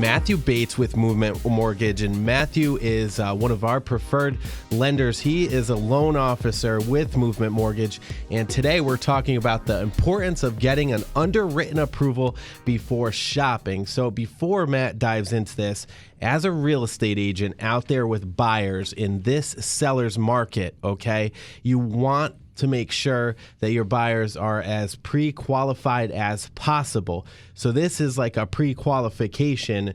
Matthew Bates with Movement Mortgage, and Matthew is one of our preferred lenders. He is a loan officer with Movement Mortgage, and today we're talking about the importance of getting an underwritten approval before shopping. So before Matt dives into this, as a real estate agent out there with buyers in this seller's market, okay, you want to make sure that your buyers are as pre-qualified as possible. So this is like a pre-qualification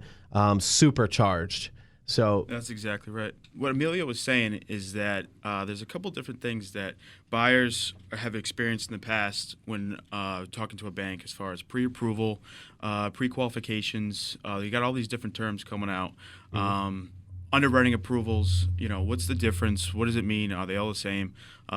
supercharged. So that's exactly right. What Amelia was saying is that there's a couple different things that buyers have experienced in the past when talking to a bank as far as pre-approval, pre-qualifications. You got all these different terms coming out. Underwriting approvals, what's the difference? What does it mean? Are they all the same?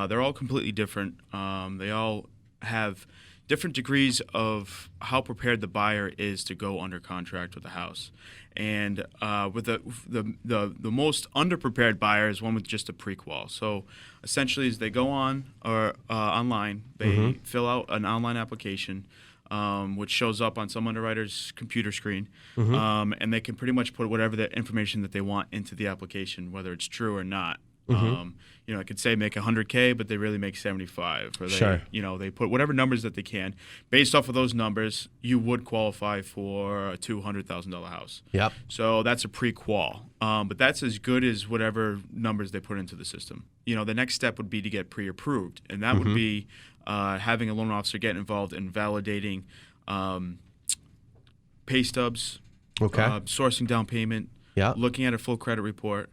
They're all completely different. They all have different degrees of how prepared the buyer is to go under contract with the house. And with the most underprepared buyer is one with just a pre-qual. So essentially, as they go on or online, they fill out an online application, which shows up on some underwriter's computer screen, and they can pretty much put whatever the information that they want into the application, whether it's true or not. I could say make $100K, but they really make 75. Or they, they put whatever numbers that they can. Based off of those numbers, you would qualify for a $200,000 house. Yep. So that's a pre-qual, but that's as good as whatever numbers they put into the system. The next step would be to get pre-approved, and that would be having a loan officer get involved in validating pay stubs, sourcing down payment, looking at a full credit report,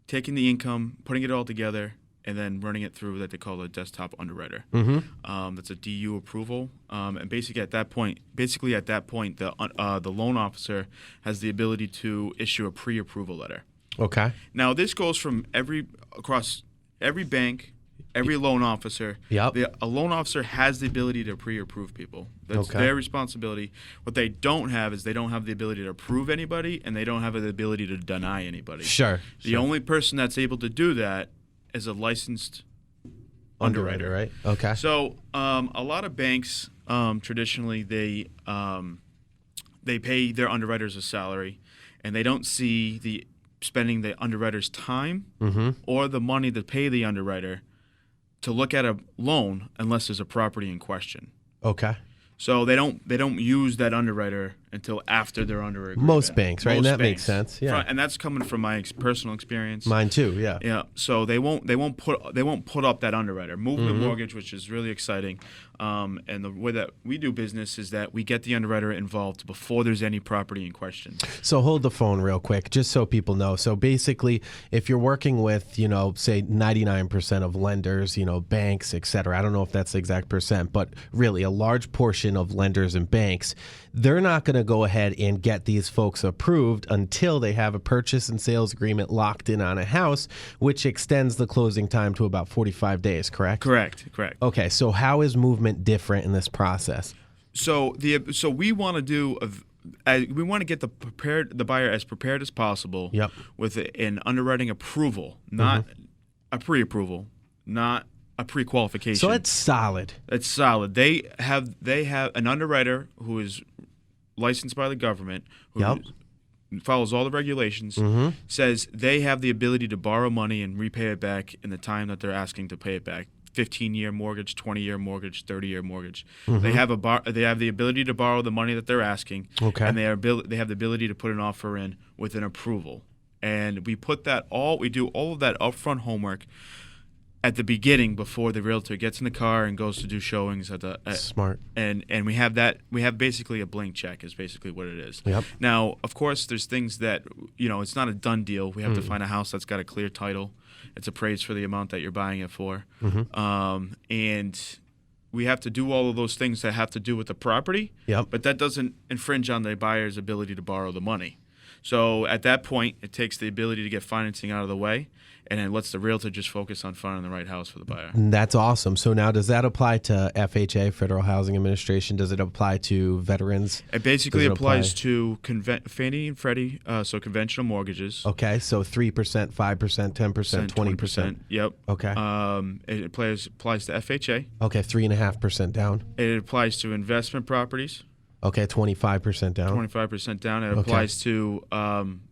taking the income, putting it all together, and then running it through that they call a desktop underwriter. That's a DU approval, and basically at that point, the loan officer has the ability to issue a pre-approval letter. Okay. Now this goes from across every bank. Every loan officer, a loan officer has the ability to pre-approve people. That's their responsibility. What they don't have is they don't have the ability to approve anybody, and they don't have the ability to deny anybody. The only person that's able to do that is a licensed underwriter. Right? Okay. So a lot of banks traditionally they pay their underwriters a salary, and they don't see spending the underwriter's time or the money to pay the underwriter to look at a loan unless there's a property in question. Okay. So they don't use that underwriter until after they're under agreement. Most banks, right? And that makes sense. Yeah. And that's coming from my personal experience. Mine too. Yeah. Yeah. So they won't put up that underwriter. Movement Mortgage, which is really exciting. And the way that we do business is that we get the underwriter involved before there's any property in question. So hold the phone real quick, just so people know. So basically, if you're working with, say 99% of lenders, banks, et cetera, I don't know if that's the exact percent, but really a large portion of lenders and banks, they're not going to go ahead and get these folks approved until they have a purchase and sales agreement locked in on a house, which extends the closing time to about 45 days, correct? Correct. Okay, so how is Movement different in this process? So we want to get the buyer as prepared as possible with an underwriting approval, not a pre-approval, not a pre-qualification. So it's solid. It's solid. They have an underwriter who is licensed by the government, who follows all the regulations, says they have the ability to borrow money and repay it back in the time that they're asking to pay it back. 15-year mortgage, 20-year mortgage, 30-year mortgage. They have the ability to borrow the money that they're asking, and they have the ability to put an offer in with an approval. And we do all of that upfront homework at the beginning before the realtor gets in the car and goes to do showings Smart. And we have basically a blank check is basically what it is. Yep. Now, of course, there's things that, it's not a done deal. We have to find a house that's got a clear title. It's appraised for the amount that you're buying it for. And we have to do all of those things that have to do with the property. Yep. But that doesn't infringe on the buyer's ability to borrow the money. So at that point, it takes the ability to get financing out of the way, and it lets the realtor just focus on finding the right house for the buyer. That's awesome. So now, does that apply to FHA, Federal Housing Administration? Does it apply to veterans? It basically applies to Fannie and Freddie, so conventional mortgages. Okay, so 3%, 5%, 10%, 20%. Yep. Okay. It applies to FHA. Okay, 3.5% down. It applies to investment properties. Okay, 25% down. 25% down. It applies to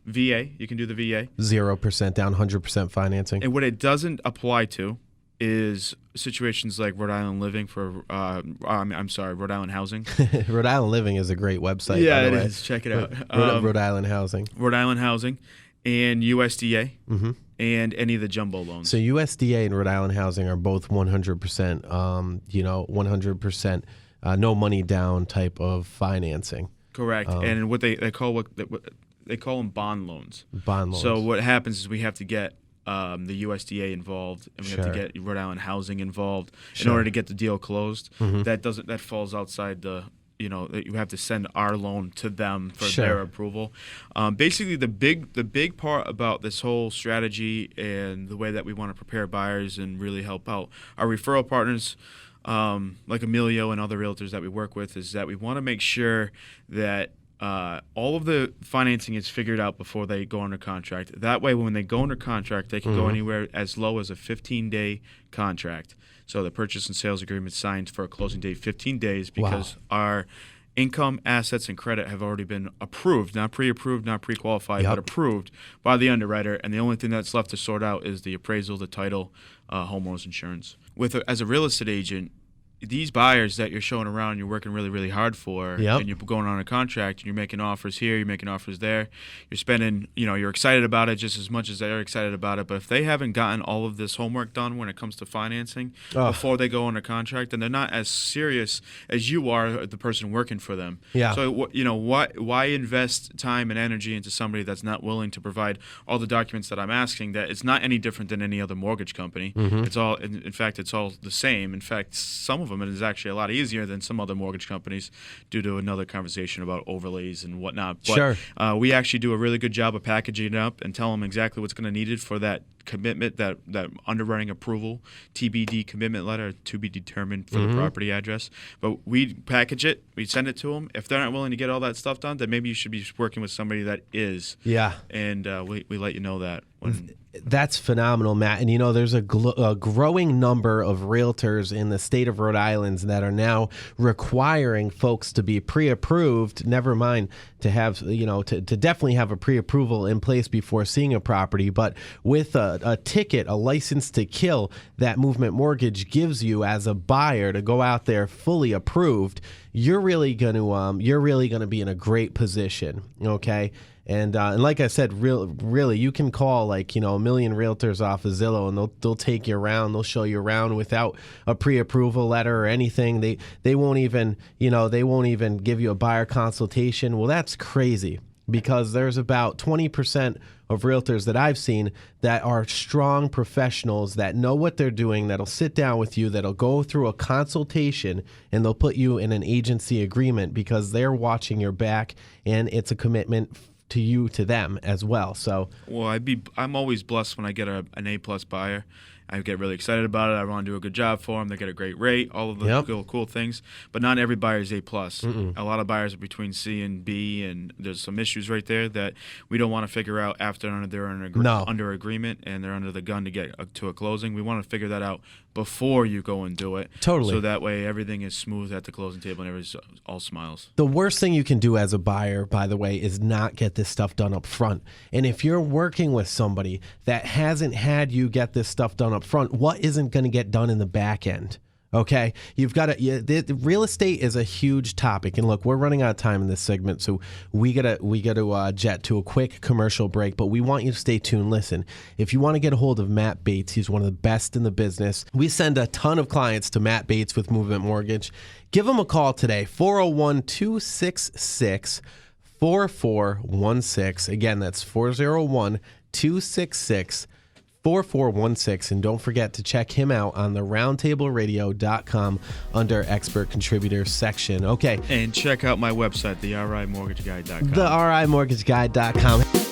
VA. You can do the VA. 0% down, 100% financing. And what it doesn't apply to is situations like Rhode Island Living for, Rhode Island Housing. Rhode Island Living is a great website. Yeah, by the it way. is. Check it out. Rhode Island Housing. Rhode Island Housing and USDA and any of the jumbo loans. So USDA and Rhode Island Housing are both 100%, 100% no money down type of financing. Correct. And what they call them bond loans. Bond loans. So what happens is we have to get the USDA involved, and we have to get Rhode Island Housing involved in order to get the deal closed. That falls outside the. That you have to send our loan to them for their approval. Basically, the big part about this whole strategy and the way that we want to prepare buyers and really help out our referral partners, like Emilio and other realtors that we work with, is that we want to make sure that all of the financing is figured out before they go under contract. That way, when they go under contract, they can go anywhere as low as a 15-day contract. So the purchase and sales agreement signed for a closing date 15 days because our income, assets, and credit have already been approved, not pre-approved, not pre-qualified, but approved by the underwriter. And the only thing that's left to sort out is the appraisal, the title, homeowners insurance. As a real estate agent, these buyers that you're showing around, you're working really, really hard for, and you're going on a contract, and you're making offers here, you're making offers there, you're spending, you're excited about it just as much as they're excited about it. But if they haven't gotten all of this homework done when it comes to financing before they go under contract, then they're not as serious as you are, the person working for them. Yeah. So, why invest time and energy into somebody that's not willing to provide all the documents that I'm asking? That it's not any different than any other mortgage company. It's all, in fact, it's all the same. In fact, some of them, it is actually a lot easier than some other mortgage companies due to another conversation about overlays and whatnot. But we actually do a really good job of packaging it up and tell them exactly what's going to need it for that commitment, that underwriting approval, TBD commitment letter, to be determined for the property address. But we package it, we send it to them. If they're not willing to get all that stuff done, then maybe you should be working with somebody that is. Yeah. And we let you know that. That's phenomenal, Matt. And there's a growing number of realtors in the state of Rhode Island that are now requiring folks to be pre-approved, never mind to have, to definitely have a pre-approval in place before seeing a property. But with a ticket, a license to kill that Movement Mortgage gives you as a buyer to go out there fully approved, you're really going to be in a great position. Okay. And like I said, really, you can call a million realtors off of Zillow, and they'll take you around. They'll show you around without a pre-approval letter or anything. They won't even give you a buyer consultation. Well, that's crazy, because there's about 20% of realtors that I've seen that are strong professionals that know what they're doing, that'll sit down with you, that'll go through a consultation, and they'll put you in an agency agreement because they're watching your back, and it's a commitment to you, to them as well. So, I'm always blessed when I get an A+ buyer. I get really excited about it. I want to do a good job for them. They get a great rate, all of the cool things. But not every buyer is A+. A lot of buyers are between C and B, and there's some issues right there that we don't want to figure out after they're under agreement and they're under the gun to get to a closing. We want to figure that out before you go and do it. Totally. So that way everything is smooth at the closing table and everybody's all smiles. The worst thing you can do as a buyer, by the way, is not get this stuff done up front. And if you're working with somebody that hasn't had you get this stuff done up front, what isn't going to get done in the back end? Okay, you've got to. Real estate is a huge topic, and look, we're running out of time in this segment, so we gotta jet to a quick commercial break. But we want you to stay tuned. Listen, if you want to get a hold of Matt Bates, he's one of the best in the business. We send a ton of clients to Matt Bates with Movement Mortgage. Give him a call today, 401-266-4416. Again, that's 401-266-4416. 4416, and don't forget to check him out on the roundtableradio.com under expert contributors section. Okay. And check out my website, the RIMortgageguide.com. The RIMortgageguide.com.